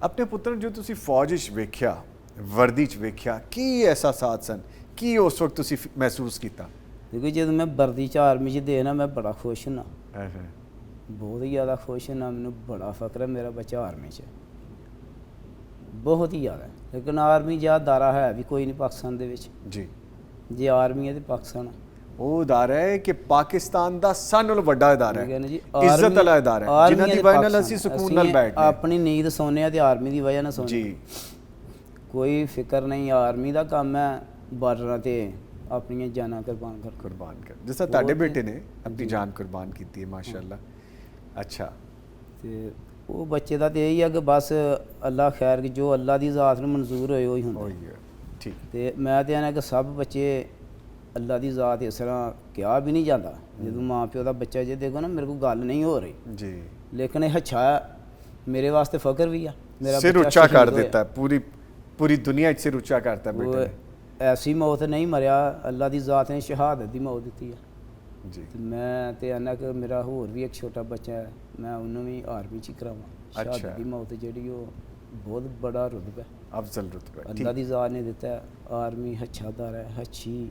اپنے ਪੁੱਤਰ ਜੋ ਤੁਸੀਂ ਫੌਜ ਵਿੱਚ ਵੇਖਿਆ, ਵਰਦੀ 'ਚ ਵੇਖਿਆ, ਕੀ ਅਹਿਸਾਸਾਤ ਸਨ, ਕੀ ਉਸ ਵਕਤ ਤੁਸੀਂ ਮਹਿਸੂਸ ਕੀਤਾ? ਦੇਖੋ ਜਦੋਂ ਮੈਂ ਵਰਦੀ 'ਚ ਆਰਮੀ 'ਚ ਦੇਖਣਾ ਮੈਂ ਬੜਾ ਖੁਸ਼ ਹੁੰਦਾ, ਬਹੁਤ ਹੀ ਜ਼ਿਆਦਾ ਖੁਸ਼ ਹੁੰਦਾ। ਮੈਨੂੰ ਬੜਾ ਫਖਰ ਹੈ ਮੇਰਾ ਬੱਚਾ ਆਰਮੀ 'ਚ, ਬਹੁਤ ਹੀ ਜ਼ਿਆਦਾ। ਲੇਕਿਨ ਆਰਮੀ ਜਿਹਾ ਦਾਰਾ ਹੈ ਵੀ ਕੋਈ ਨਹੀਂ ਪਾਕਿਸਤਾਨ ਦੇ ਵਿੱਚ। ਜੀ, ਜੇ ਆਰਮੀ ਹੈ ਤੇ ਪਾਕਿਸਤਾਨ। ਉਹ ਅਦਾਰਾ ਹੈ ਕਿ ਪਾਕਿਸਤਾਨ ਦਾ ਸਾਰਿਆਂ ਨਾਲੋਂ ਵੱਡਾ ਅਦਾਰਾ ਠੀਕ ਹੈ ਹੈ, ਨਾ ਜੀ, ਇੱਜ਼ਤ ਵਾਲਾ ਅਦਾਰਾ ਹੈ, ਜਿਨ੍ਹਾਂ ਦੀ ਵਜ੍ਹਾ ਨਾਲ ਅਸੀਂ ਸਕੂਨ ਨਾਲ ਬੈਠਦੇ ਹਾਂ। ਆਪਣੀ ਨੀਂਦ ਸੌਂਦੇ ਹਾਂ ਤੇ ਆਰਮੀ ਦੀ ਵਜ੍ਹਾ ਨਾਲ ਸੌਂਦੇ ਜੀ, ਕੋਈ ਫਿਕਰ ਨਹੀਂ। ਆਰਮੀ ਦਾ ਕੰਮ ਹੈ ਬਾਰਡਰਾਂ ਤੇ ਆਪਣੀਆਂ ਜਾਨਾਂ ਕੁਰਬਾਨ ਕਰ। ਕੁਰਬਾਨ ਕਰ, ਜਿਸ ਤਰ੍ਹਾਂ ਤੁਹਾਡੇ ਬੇਟੇ ਨੇ ਆਪਣੀ ਜਾਨ ਕੁਰਬਾਨ ਕੀਤੀ ਹੈ ਮਾਸ਼ਾਅੱਲਾ। ਅੱਛਾ, ਤੇ ਉਹ ਬੱਚੇ ਦਾ ਤੇ ਇਹੀ ਹੈ ਕਿ ਬਸ ਅੱਲਾ ਖੈਰ ਕਿ ਜੋ ਅੱਲਾ ਦੀ ਜ਼ਾਤ ਨੂੰ ਮਨਜ਼ੂਰ ਹੋਏ ਉਹੀ ਹੁੰਦਾ। ਉਹੀ ਹੈ, ਠੀਕ। ਤੇ ਮੈਂ ਤੇ ਆਣਾ ਕਿ ਸਭ ਬੱਚੇ ਅੱਲਾ ਦੀ ਜ਼ਾਤ ਇਸ ਤਰ੍ਹਾਂ ਕਿਹਾ ਵੀ ਨਹੀਂ ਜਾਂਦਾ। ਜਦੋਂ ਮਾਂ ਪਿਓ ਦਾ ਬੱਚਾ ਜੇ ਦੇਖੋ ਨਾ ਮੇਰੇ ਕੋਲ ਗੱਲ ਨਹੀਂ ਹੋ ਰਹੀ, ਜੀ, ਲੇਕਿਨ ਇਹ ਅੱਛਾ ਮੇਰੇ ਵਾਸਤੇ ਫਖਰ ਵੀ ਆ। ਮੇਰਾ ਸਿਰ ਬੱਚਾ ਉੱਚਾ ਕਰ ਸ਼ਹੀਦ ਹੋਇਆ। ਦਿੱਤਾ, ਪੂਰੀ ਦੁਨੀਆ 'ਚ ਸਿਰ ਉੱਚਾ ਕਰਤਾ ਬੇਟੇ ਉਹ ਨੇ। ਐਸੀ ਮੌਤ ਨਹੀਂ ਮਰਿਆ, ਅੱਲਾ ਦੀ ਜ਼ਾਤ ਨੇ ਸ਼ਹਾਦਤ ਦੀ ਮੌਤ ਦਿੱਤੀ ਹੈ। ਜੀ, ਤੇ ਮੈਂ ਤੇ ਆਨਾ ਕਿ ਮੇਰਾ ਹੋਰ ਵੀ ਇੱਕ ਛੋਟਾ ਬੱਚਾ ਹੈ, ਮੈਂ ਉਹਨੂੰ ਵੀ ਆਰਮੀ 'ਚ ਹੀ ਕਰਾਵਾਂ। ਅੱਛਾ। ਸ਼ਹਾਦਤ ਦੀ ਮੌਤ ਜਿਹੜੀ ਉਹ ਬਹੁਤ ਬੜਾ ਰੁਤਬਾ ਹੈ, ਅਫਜ਼ਲ ਰੁਤਬਾ, ਅੱਲਾ ਠੀਕ। ਦੀ ਜ਼ਾਤ ਨੇ ਦਿੱਤਾ ਹੈ। ਆਰਮੀ ਅੱਛਾ ਦਾਰਾ ਹੈ, ਅੱਛੀ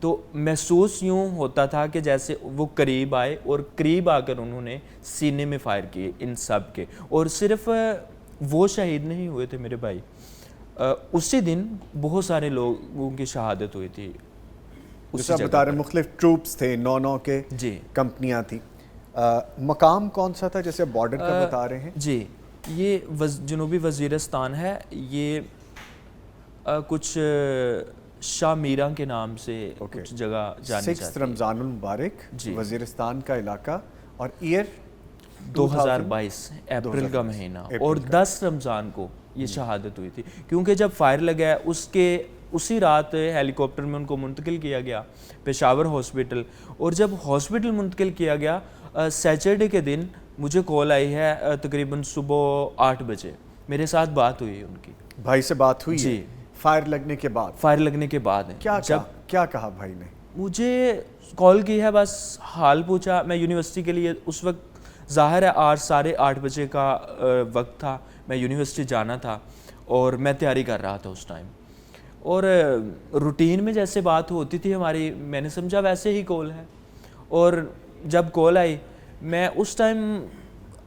تو محسوس یوں ہوتا تھا کہ جیسے وہ قریب آئے اور قریب آ کر انہوں نے سینے میں فائر کیے ان سب کے. اور صرف وہ شہید نہیں ہوئے تھے میرے بھائی, اسی دن بہت سارے لوگوں کی شہادت ہوئی تھی. جیسے آپ بتا رہے ہیں مختلف ٹروپس تھے, 9 کے جی کمپنیاں تھیں. مقام کون سا تھا جیسے بارڈر کا بتا رہے ہیں؟ جی یہ جنوبی وزیرستان ہے. یہ کچھ شاہ میران کے نام سے کچھ جگہ جانی جاتی ہے. 6 رمضان المبارک جی وزیرستان کا علاقہ, اور ایئر 2022 اپریل کا مہینہ, اور 10 رمضان کو یہ شہادت ہوئی تھی. کیونکہ جب فائر لگا اسی رات ہیلی کاپٹر میں ان کو منتقل کیا گیا پشاور ہاسپٹل, اور جب ہاسپٹل منتقل کیا گیا سیچرڈے کے دن مجھے کال آئی ہے تقریباً صبح 8 بجے. میرے ساتھ بات ہوئی ان کی, بھائی سے بات ہوئی جی فائر لگنے کے بعد. فائر لگنے کے بعد کیا کہا بھائی نے؟ مجھے کال کی ہے, بس حال پوچھا. میں یونیورسٹی کے لیے اس وقت ظاہر ہے 8:30 بجے کا وقت تھا, میں یونیورسٹی جانا تھا اور میں تیاری کر رہا تھا اس ٹائم. اور روٹین میں جیسے بات ہوتی تھی ہماری, میں نے سمجھا ویسے ہی کال ہے. اور جب کال آئی میں اس ٹائم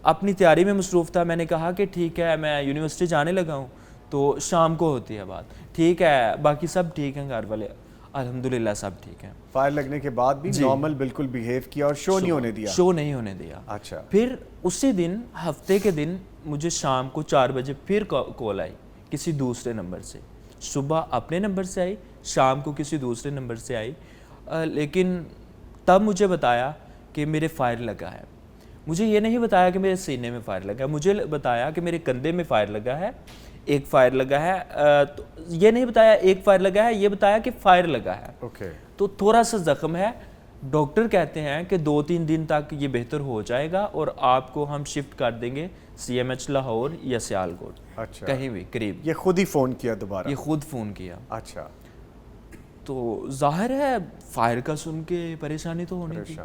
اپنی تیاری میں مصروف تھا. میں نے کہا کہ ٹھیک ہے میں یونیورسٹی جانے لگا ہوں, تو شام کو ہوتی ہے بات. ٹھیک ہے, باقی سب ٹھیک ہیں گھر والے؟ الحمدللہ سب ٹھیک ہیں. فائر لگنے کے بعد بھی نارمل بالکل بیہیو کیا اور شو نہیں ہونے دیا؟ شو نہیں ہونے دیا. اچھا. پھر اسی دن ہفتے کے دن مجھے شام کو 4 بجے پھر کال آئی کسی دوسرے نمبر سے. صبح اپنے نمبر سے آئی, شام کو کسی دوسرے نمبر سے آئی, لیکن تب مجھے بتایا کہ میرے فائر لگا ہے. مجھے یہ نہیں بتایا کہ میرے سینے میں فائر لگا ہے, مجھے بتایا کہ میرے کندھے میں فائر لگا ہے, ایک فائر لگا ہے. یہ نہیں بتایا ایک فائر لگا ہے, یہ بتایا کہ فائر لگا ہے. تو تھوڑا سا زخم ہے. ڈاکٹر کہتے ہیں کہ 2-3 دن تک یہ بہتر ہو جائے گا اور آپ کو ہم شفٹ کر دیں گے CMH لاہور یا سیالکوٹ, کہیں بھی قریب. یہ خود ہی فون کیا دوبارہ؟ یہ خود فون کیا. اچھا. تو ظاہر ہے فائر کا سن کے پریشانی تو ہونی تھی.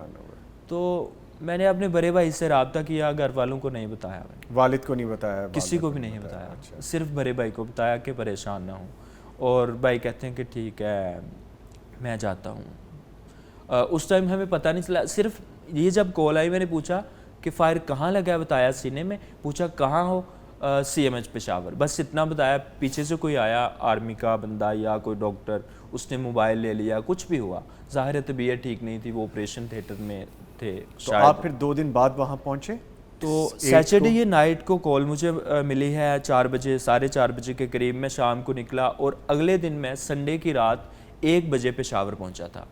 تو میں نے اپنے بڑے بھائی سے رابطہ کیا, گھر والوں کو نہیں بتایا. والد کو نہیں بتایا؟ کسی کو بھی نہیں بتایا, صرف بڑے بھائی کو بتایا کہ پریشان نہ ہوں. اور بھائی کہتے ہیں کہ ٹھیک ہے میں جاتا ہوں. اس ٹائم ہمیں پتہ نہیں چلا, صرف یہ جب کال آئی میں نے پوچھا کہ فائر کہاں لگا ہے, بتایا سینے میں. پوچھا کہاں ہو, CMH پشاور, بس اتنا بتایا. پیچھے سے کوئی آیا آرمی کا بندہ یا کوئی ڈاکٹر, اس نے موبائل لے لیا, کچھ بھی ہوا. ظاہر طبیعت ٹھیک نہیں تھی, وہ آپریشن تھیٹر میں تھے. تو آپ پھر 2 دن بعد وہاں پہنچے؟ تو سیچرڈے یہ نائٹ کو کال مجھے ملی ہے 4 بجے 4:30 بجے کے قریب. میں شام کو نکلا اور اگلے دن میں سنڈے کی رات 1 بجے پشاور پہنچا تھا.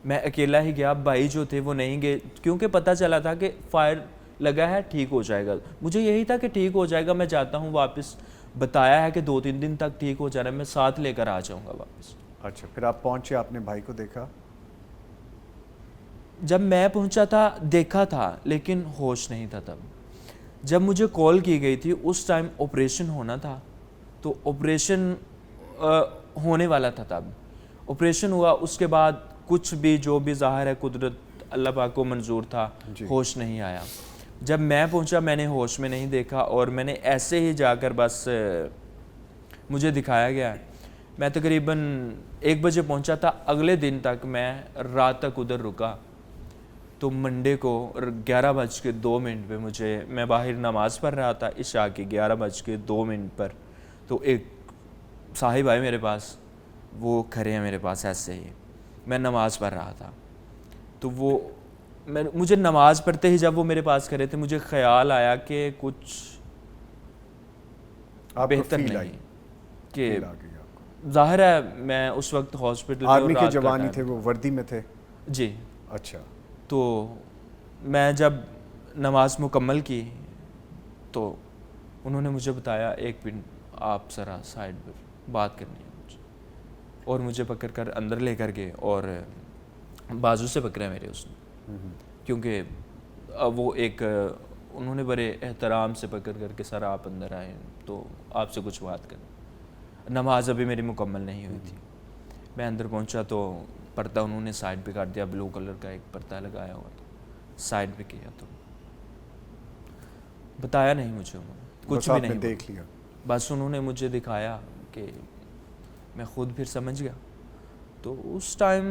میں اکیلا ہی گیا, بھائی جو تھے وہ نہیں گئے, کیونکہ پتہ چلا تھا کہ فائر لگا ہے, ٹھیک ہو جائے گا. مجھے یہی تھا کہ ٹھیک ہو جائے گا, میں جاتا ہوں واپس. بتایا ہے کہ 2-3 دن تک ٹھیک ہو جانا ہے, میں ساتھ لے کر آ جاؤں گا واپس. اچھا. پھر آپ پہنچے, آپ نے بھائی کو دیکھا؟ جب میں پہنچا تھا دیکھا تھا, لیکن ہوش نہیں تھا تب. جب مجھے کال کی گئی تھی اس ٹائم آپریشن ہونا تھا, تو آپریشن ہونے والا تھا. تب آپریشن ہوا, اس کے بعد کچھ بھی جو بھی ظاہر ہے قدرت اللہ پاک کو منظور تھا, ہوش نہیں آیا. جب میں پہنچا میں نے ہوش میں نہیں دیکھا, اور میں نے ایسے ہی جا کر بس مجھے دکھایا گیا. میں تقریباً 1 بجے پہنچا تھا. اگلے دن تک میں رات تک ادھر رکا. تو منڈے کو 11:02 پہ میں باہر نماز پڑھ رہا تھا عشاء کی 11:02 پر. تو ایک صاحب آئے میرے پاس, وہ کھڑے ہیں میرے پاس ایسے ہی, میں نماز پڑھ رہا تھا. تو وہ مجھے نماز پڑھتے ہی جب وہ میرے پاس کھڑے تھے, مجھے خیال آیا کہ کچھ بہتر نہیں. کہ ظاہر ہے میں اس وقت ہاسپٹل میں, آرمی کے جوان ہی تھے, وہ وردی میں تھے؟ جی. اچھا. تو میں جب نماز مکمل کی تو انہوں نے مجھے بتایا 1 منٹ آپ ذرا سائڈ پر بات کرنی ہے مجھے, اور مجھے پکڑ کر اندر لے کر گئے, اور بازو سے پکڑا میرے اس نے, کیونکہ وہ ایک انہوں نے بڑے احترام سے پکڑ کر کے سر آپ اندر آئے تو آپ سے کچھ بات کریں. نماز ابھی میری مکمل نہیں ہوئی تھی. میں اندر پہنچا تو پردہ انہوں نے سائڈ پہ کر دیا, بلو کلر کا ایک پردہ لگایا ہوا تھا, سائڈ پہ کیا. تو بتایا نہیں مجھے انہوں نے, کچھ بھی نہیں دیکھ لیا, بس انہوں نے مجھے دکھایا کہ میں خود پھر سمجھ گیا. تو اس ٹائم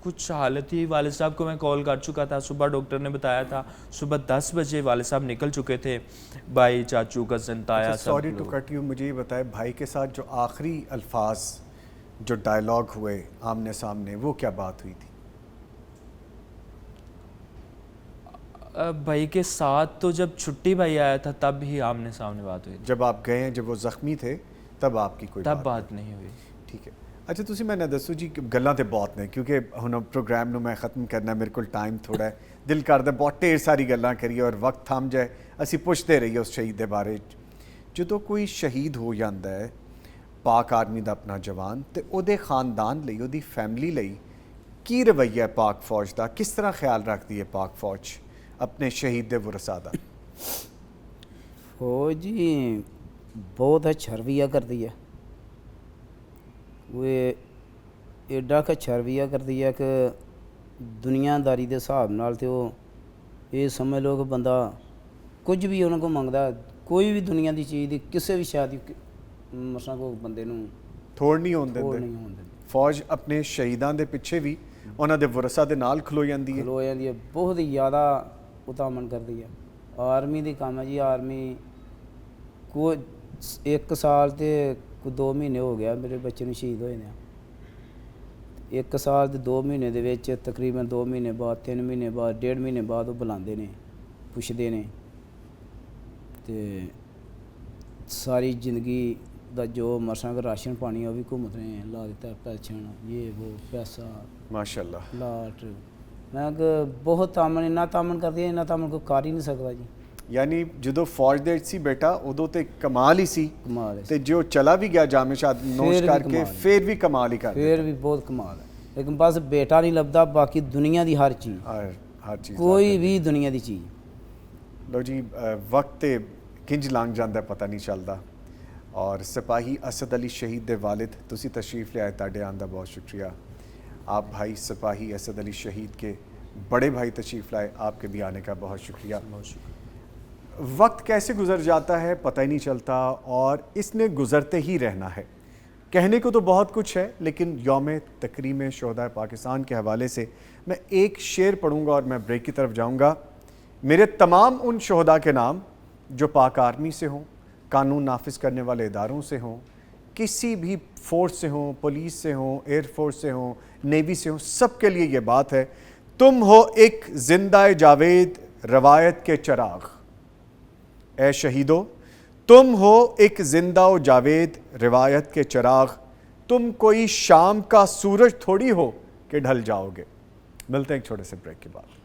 کچھ حالت ہی، والد صاحب کو میں کال کر چکا تھا، صبح ڈاکٹر نے بتایا تھا، صبح 10 بجے والد صاحب نکل چکے تھے، بھائی چاچو کزن تایا سب سوری ٹو لوگ۔ کٹ یو، مجھے یہ بتائے بھائی کے ساتھ جو آخری الفاظ جو ڈائلاگ ہوئے آمنے سامنے، وہ کیا بات ہوئی تھی؟ بھائی کے ساتھ تو جب چھٹی بھائی آیا تھا تب ہی آمنے سامنے بات ہوئی تھی، جب آپ گئے ہیں، جب وہ زخمی تھے، تب آپ کی کوئی تب بات نہیں ہوئی۔ ٹھیک ہے، اچھا تسی میں نے دسو جی گلاں تے بہت نے، کیونکہ ہن پروگرام نو میں ختم کرنا، میرے کول ٹائم تھوڑا ہے، دل کردا بہت ڈھیر ساری گلاں کریے اور وقت تھم جائے، اسی پوچھتے رہیے اس شہید دے بارے۔ جدوں کوئی شہید ہو جاندا ہے پاک آرمی دا اپنا جوان، تے او دے خاندان لئی، او دی فیملی لئی کی رویہ ہے پاک فوج دا؟ کس طرح خیال رکھتی ہے پاک فوج اپنے شہید دے ورثاء دا؟ فوج جی بہت اچھا رویہ کرتی ہے، وہ ایڈا کہ اچھا رویہ کرتی ہے کہ دنیا داری دے حساب نال تے وہ یہ سمجھ لو کہ بندہ کچھ بھی انہوں کو منگتا، کوئی بھی دنیا دی چیز دی کسے بھی شاید مساں کو بندے نوں تھوڑ نہیں ہون تھوڑ دیندے؟ نہیں ہون دیندے، فوج اپنے شہیداں دے پیچھے بھی انہاں دے ورثاء دے نال کھلو جاندی ہے۔ کھلو جاندی ہے، بہت زیادہ اتامن کرتی ہے۔ آرمی دی کام ہے جی، آرمی کو 1 سال تے 2 مہینے ہو گیا میرے بچے نوں شہید ہوئے نے، 1 سال تے 2 مہینے دے وچ تقریباً 2 مہینے بعد 3 مہینے بعد 1.5 مہینے بعد وہ بلاندے نے، پوچھدے نے، تے ساری زندگی دا جو مرساں کا راشن پانی ہے وہ بھی حکومت نے لا دیتا ہے، پینشن یہ وہ پیسہ ماشاءاللہ۔ لاٹ، میں کہ بہت تامن، اتنا تامن کرتی ہے، اتنا تامن کوئی کر ہی نہیں سکتا جی، یعنی جدو فوج دے سی بیٹا ادو تے کمال ہی سی، کمال ہے، تے جو چلا بھی گیا جامع شاد نوش پھر بھی کر کے کمال ہے۔ پھر بھی کمال ہی کر پھر بھی بہت کمال ہے، لیکن بس بیٹا نہیں لبدا، باقی دنیا دی ہر چیز، ہر چیز کوئی بھی دنیا دی چیز۔ لو جی وقت تے کنج لانگ جاندا ہے پتہ نہیں چلدا، اور سپاہی اسد علی شہید دے والد تسی تشریف لے آئے، تاڈے آن دا بہت شکریہ۔ آپ بھائی سپاہی اسد علی شہید کے بڑے بھائی تشریف لائے، آپ کے بھی آنے کا بہت شکریہ۔ وقت کیسے گزر جاتا ہے پتہ ہی نہیں چلتا، اور اس نے گزرتے ہی رہنا ہے۔ کہنے کو تو بہت کچھ ہے، لیکن یوم تکریم شہداء پاکستان کے حوالے سے میں ایک شعر پڑھوں گا اور میں بریک کی طرف جاؤں گا۔ میرے تمام ان شہداء کے نام جو پاک آرمی سے ہوں، قانون نافذ کرنے والے اداروں سے ہوں، کسی بھی فورس سے ہوں، پولیس سے ہوں، ایئر فورس سے ہوں، نیوی سے ہوں، سب کے لیے یہ بات ہے، تم ہو ایک زندہ جاوید روایت کے چراغ۔ اے شہیدو، تم ہو ایک زندہ و جاوید روایت کے چراغ، تم کوئی شام کا سورج تھوڑی ہو کہ ڈھل جاؤ گے۔ ملتے ہیں ایک چھوٹے سے بریک کے بعد۔